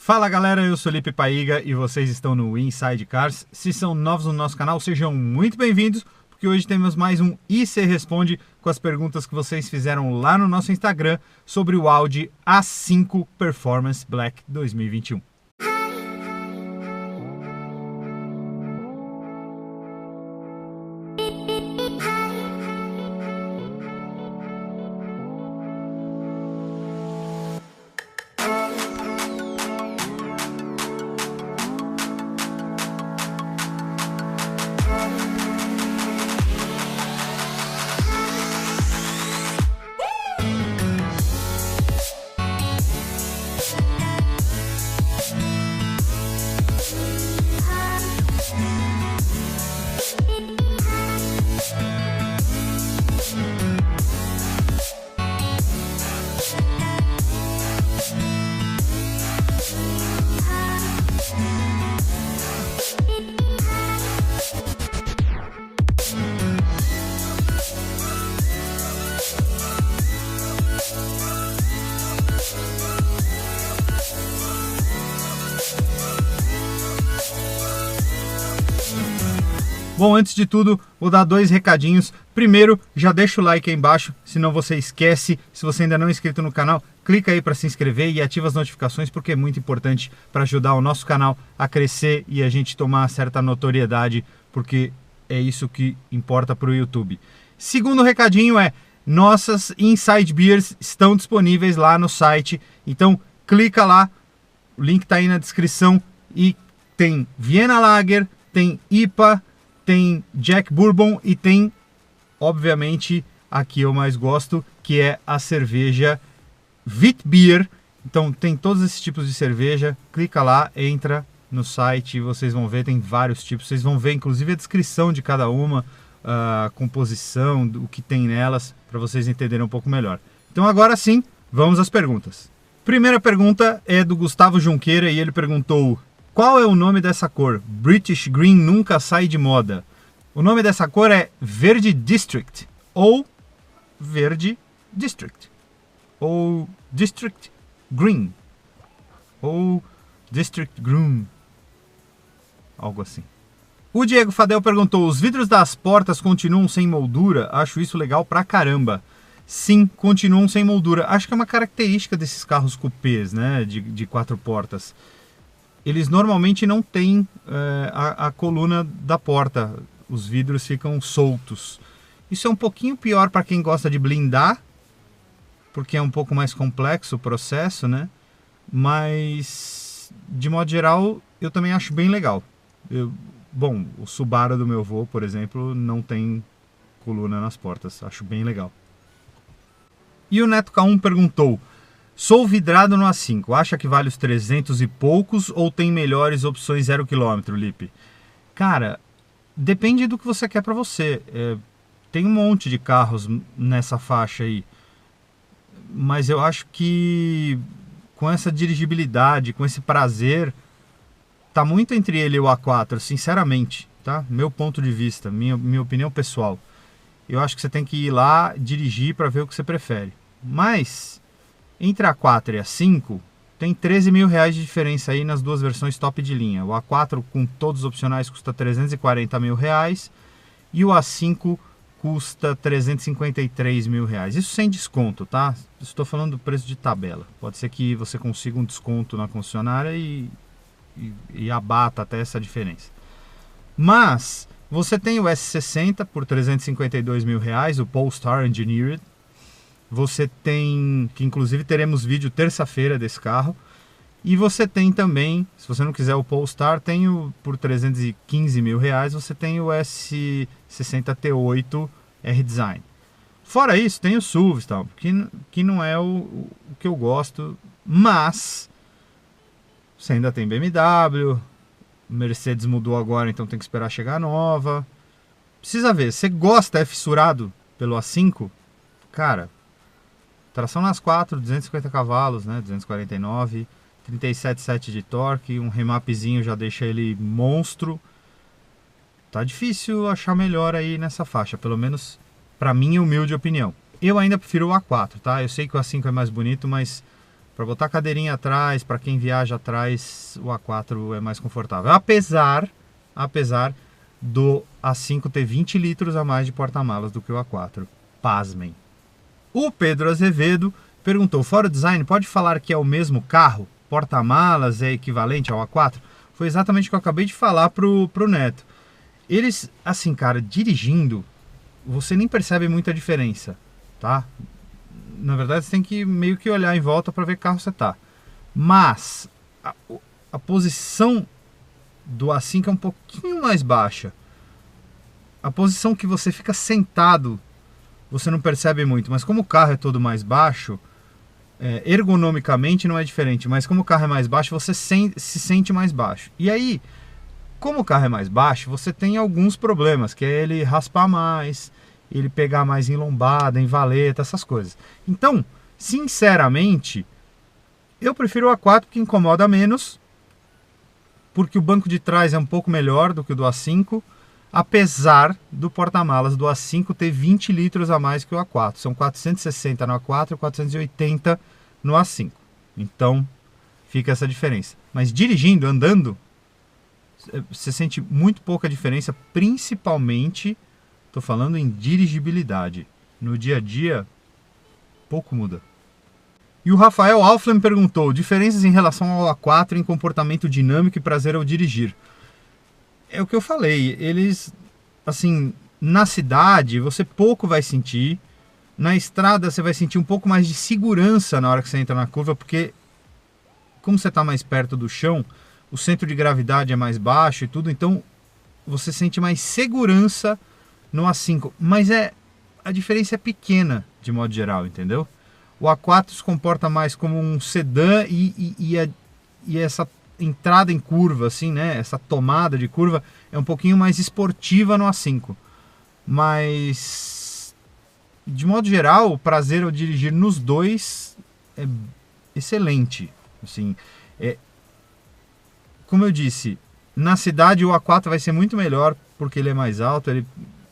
Fala galera, eu sou Lipe Paiga e vocês estão no Inside Cars. Se são novos no nosso canal, sejam muito bem-vindos, porque hoje temos mais um IC Responde com as perguntas que vocês fizeram lá no nosso Instagram sobre o Audi A5 Performance Black 2021. Bom, antes de tudo, vou dar dois recadinhos. Primeiro, já deixa o like aí embaixo, senão você esquece. Se você ainda não é inscrito no canal, clica aí para se inscrever e ativa as notificações, porque é muito importante para ajudar o nosso canal a crescer e a gente tomar certa notoriedade, porque é isso que importa para o YouTube. Segundo recadinho é, nossas Inside Beers estão disponíveis lá no site, então clica lá, o link está aí na descrição e tem Vienna Lager, tem IPA, tem Jack Bourbon e tem, obviamente, a que eu mais gosto, que é a cerveja Witbier. Então tem todos esses tipos de cerveja, clica lá, entra no site e vocês vão ver, tem vários tipos. Vocês vão ver inclusive a descrição de cada uma, a composição, o que tem nelas, para vocês entenderem um pouco melhor. Então agora sim, vamos às perguntas. Primeira pergunta é do Gustavo Junqueira e ele perguntou: qual é o nome dessa cor? British Green nunca sai de moda. O nome dessa cor é Verde District ou Verde District ou District Green ou District Green, algo assim. O Diego Fadel perguntou: os vidros das portas continuam sem moldura? Acho isso legal pra caramba. Sim, continuam sem moldura. Acho que é uma característica desses carros cupês, né, de quatro portas. Eles normalmente não têm a coluna da porta, os vidros ficam soltos. Isso é um pouquinho pior para quem gosta de blindar, porque é um pouco mais complexo o processo, né? Mas, de modo geral, eu também acho bem legal. Bom, o Subaru do meu avô, por exemplo, não tem coluna nas portas, acho bem legal. E o Neto K1 perguntou: sou vidrado no A5, acha que vale os 300 e poucos ou tem melhores opções 0 km, Lipe? Cara, depende do que você quer para você. Tem um monte de carros nessa faixa aí, mas eu acho que com essa dirigibilidade, com esse prazer, tá muito entre ele e o A4, sinceramente, tá? Meu ponto de vista, minha opinião pessoal. Eu acho que você tem que ir lá dirigir para ver o que você prefere. Mas entre a A4 e a A5, tem 13 mil reais de diferença aí nas duas versões top de linha. O A4 com todos os opcionais custa 340 mil reais e o A5 custa 353 mil reais. Isso sem desconto, tá? Estou falando do preço de tabela. Pode ser que você consiga um desconto na concessionária e abata até essa diferença. Mas você tem o S60 por 352 mil reais, o Polestar Engineered. Você tem, que inclusive teremos vídeo terça-feira desse carro. E você tem também, se você não quiser o Polestar, tem por 315 mil reais, você tem o S60 T8 R-Design. Fora isso, tem o SUVs, tal, que não é o que eu gosto, mas você ainda tem BMW, Mercedes mudou agora, então tem que esperar chegar a nova. Precisa ver, você gosta, é fissurado pelo A5? Cara, tração nas 4, 250 cavalos, né? 249, 37,7 de torque, um remapzinho já deixa ele monstro. Tá difícil achar melhor aí nessa faixa, pelo menos pra minha humilde opinião. Eu ainda prefiro o A4, tá? Eu sei que o A5 é mais bonito, mas Para botar a cadeirinha atrás, para quem viaja atrás, o A4 é mais confortável. Apesar do A5 ter 20 litros a mais de porta-malas do que o A4. Pasmem. O Pedro Azevedo perguntou, fora o design, pode falar que é o mesmo carro? Porta-malas é equivalente ao A4? Foi exatamente o que eu acabei de falar pro Neto. Eles, assim, cara, dirigindo, você nem percebe muita diferença, tá? Na verdade, você tem que meio que olhar em volta para ver que carro você tá. Mas a posição do A5 é um pouquinho mais baixa. A posição que você fica sentado, você não percebe muito. Mas como o carro é todo mais baixo, ergonomicamente não é diferente. Mas como o carro é mais baixo, você se sente mais baixo. E aí, como o carro é mais baixo, você tem alguns problemas, que é ele raspar mais, ele pegar mais em lombada, em valeta, essas coisas. Então, sinceramente, eu prefiro o A4 porque incomoda menos, porque o banco de trás é um pouco melhor do que o do A5, apesar do porta-malas do A5 ter 20 litros a mais que o A4. São 460 no A4 e 480 no A5. Então, fica essa diferença. Mas dirigindo, andando, você sente muito pouca diferença, principalmente... Estou falando em dirigibilidade. No dia a dia, pouco muda. E o Rafael Alflem perguntou, diferenças em relação ao A4 em comportamento dinâmico e prazer ao dirigir. É o que eu falei, eles, assim, na cidade você pouco vai sentir, na estrada você vai sentir um pouco mais de segurança na hora que você entra na curva, porque como você está mais perto do chão, o centro de gravidade é mais baixo e tudo, então você sente mais segurança no A5, mas a diferença é pequena de modo geral, entendeu? O A4 se comporta mais como um sedã e essa entrada em curva, assim, né? Essa tomada de curva é um pouquinho mais esportiva no A5. Mas, de modo geral, o prazer ao dirigir nos dois é excelente. Assim, como eu disse, na cidade o A4 vai ser muito melhor porque ele é mais alto, ele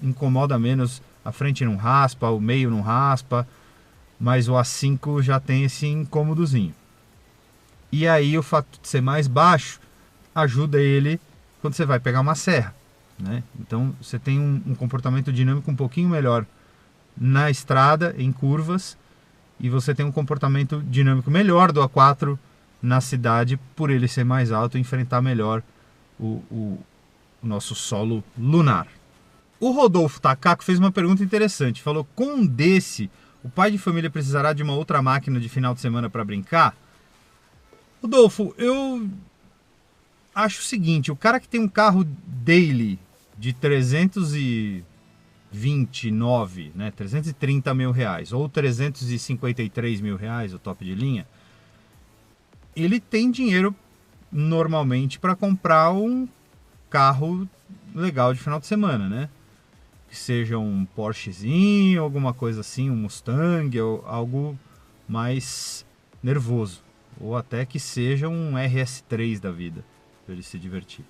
incomoda menos, a frente não raspa, o meio não raspa, mas o A5 já tem esse incômodozinho. E aí o fato de ser mais baixo ajuda ele quando você vai pegar uma serra, né? Então você tem um comportamento dinâmico um pouquinho melhor na estrada, em curvas, e você tem um comportamento dinâmico melhor do A4 na cidade, por ele ser mais alto e enfrentar melhor o nosso solo lunar. O Rodolfo Takako fez uma pergunta interessante. Falou, com um desse, o pai de família precisará de uma outra máquina de final de semana para brincar? Rodolfo, eu acho o seguinte, o cara que tem um carro daily de 329, né, 330 mil reais, ou 353 mil reais, o top de linha, ele tem dinheiro normalmente para comprar um carro legal de final de semana, né? Que seja um Porschezinho, alguma coisa assim, um Mustang, ou algo mais nervoso. Ou até que seja um RS3 da vida, para ele se divertir.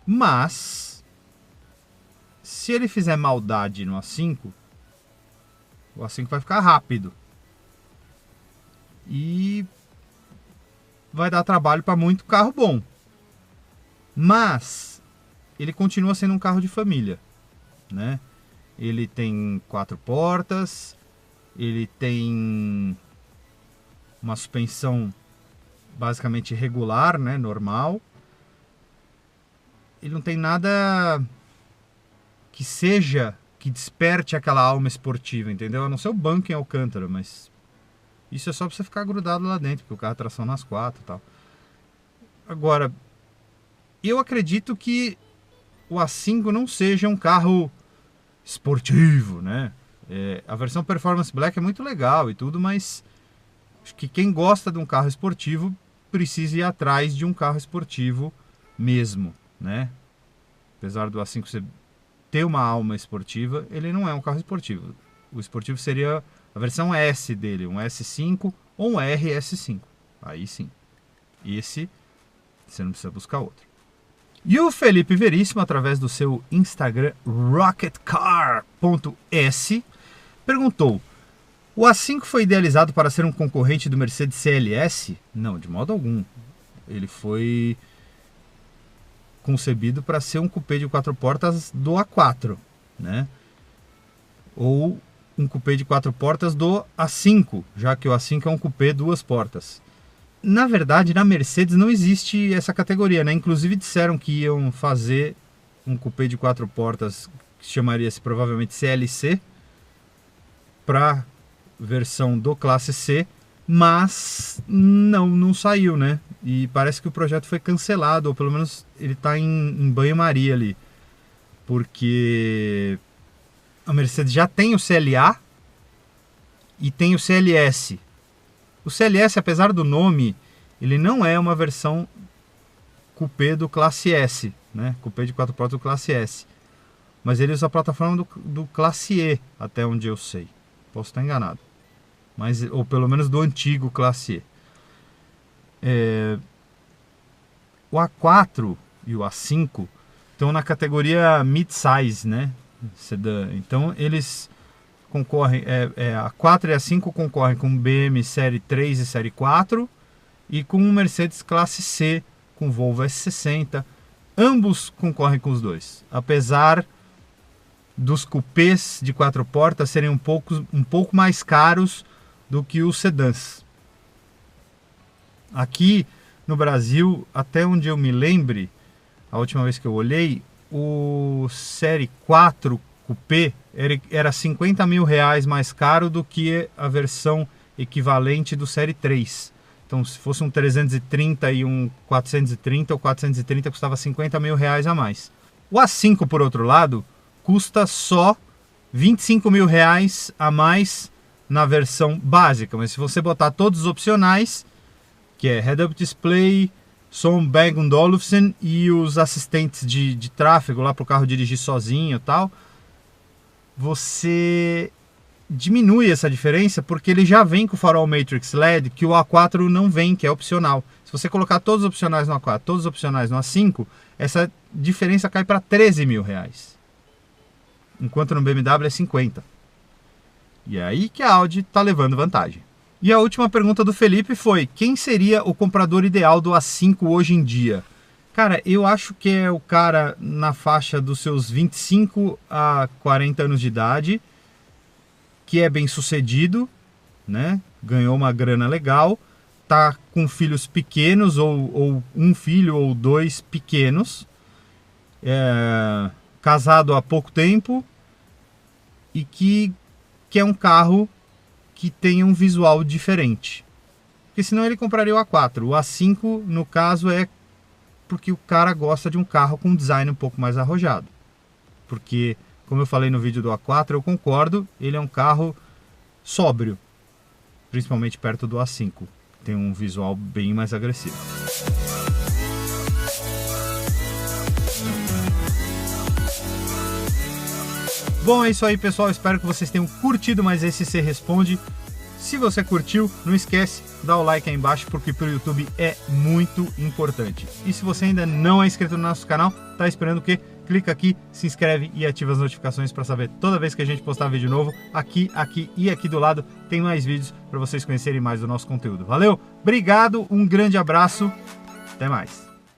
Mas, se ele fizer maldade no A5, o A5 vai ficar rápido. E vai dar trabalho para muito carro bom. Mas, ele continua sendo um carro de família, né? Ele tem 4 portas, ele tem uma suspensão basicamente regular, né, normal. Ele não tem nada que desperte aquela alma esportiva, entendeu? A não ser o banco em Alcântara, mas isso é só para você ficar grudado lá dentro, porque o carro é tração nas 4 e tal. Agora, eu acredito que o A5 não seja um carro esportivo, né? A versão Performance Black é muito legal e tudo, mas acho que quem gosta de um carro esportivo precisa ir atrás de um carro esportivo mesmo, né? Apesar do A5 ter uma alma esportiva, ele não é um carro esportivo. O esportivo seria a versão S dele, um S5 ou um RS5. Aí sim. Esse você não precisa buscar outro. E o Felipe Veríssimo, através do seu Instagram rocketcar.s, perguntou: O A5 foi idealizado para ser um concorrente do Mercedes CLS? Não, de modo algum. Ele foi concebido para ser um cupê de 4 portas do A4, né? Ou um cupê de 4 portas do A5, já que o A5 é um cupê 2 portas. Na verdade, na Mercedes não existe essa categoria, né? Inclusive disseram que iam fazer um cupê de 4 portas que chamaria-se provavelmente CLC para versão do classe C, mas não saiu, né? E parece que o projeto foi cancelado, ou pelo menos ele está em banho-maria ali, porque a Mercedes já tem o CLA e tem o CLS. O CLS, apesar do nome, ele não é uma versão coupé do classe S, né? Coupé de 4 portas do classe S. Mas ele usa a plataforma do classe E, até onde eu sei. Posso estar enganado. Mas, ou pelo menos do antigo classe E. O A4 e o A5 estão na categoria mid-size, né? Sedã. Então eles concorrem, a 4 e a 5 concorrem com BM Série 3 e Série 4 e com o Mercedes Classe C, com Volvo S60. Ambos concorrem com os dois, apesar dos cupês de 4 portas serem um pouco mais caros do que os sedãs. Aqui no Brasil, até onde eu me lembre, a última vez que eu olhei, o Série 4 Coupé era 50 mil reais mais caro do que a versão equivalente do Série 3. Então, se fosse um 330 e um 430, o 430 custava 50 mil reais a mais. O A5, por outro lado, custa só 25 mil reais a mais na versão básica. Mas se você botar todos os opcionais, que é Head-Up Display, som Bang & Olufsen e os assistentes de tráfego lá para o carro dirigir sozinho e tal, você diminui essa diferença porque ele já vem com o farol Matrix LED, que o A4 não vem, que é opcional. Se você colocar todos os opcionais no A4, todos os opcionais no A5, essa diferença cai para 13 mil reais. Enquanto no BMW é 50. E é aí que a Audi está levando vantagem. E a última pergunta do Felipe foi: quem seria o comprador ideal do A5 hoje em dia? Cara, eu acho que é o cara na faixa dos seus 25 a 40 anos de idade, que é bem sucedido, né? Ganhou uma grana legal, tá com filhos pequenos, ou um filho ou dois pequenos, casado há pouco tempo e que quer um carro que tenha um visual diferente. Porque senão ele compraria o A4. O A5, no caso, é porque o cara gosta de um carro com um design um pouco mais arrojado. Porque, como eu falei no vídeo do A4, eu concordo, ele é um carro sóbrio, principalmente perto do A5. Tem um visual bem mais agressivo. Bom, é isso aí, pessoal. Espero que vocês tenham curtido mais esse Cê Responde. Se você curtiu, não esquece, dá o like aí embaixo, porque para o YouTube é muito importante. E se você ainda não é inscrito no nosso canal, tá esperando o quê? Clica aqui, se inscreve e ativa as notificações para saber toda vez que a gente postar vídeo novo. Aqui e aqui do lado tem mais vídeos para vocês conhecerem mais do nosso conteúdo. Valeu, obrigado, um grande abraço, até mais.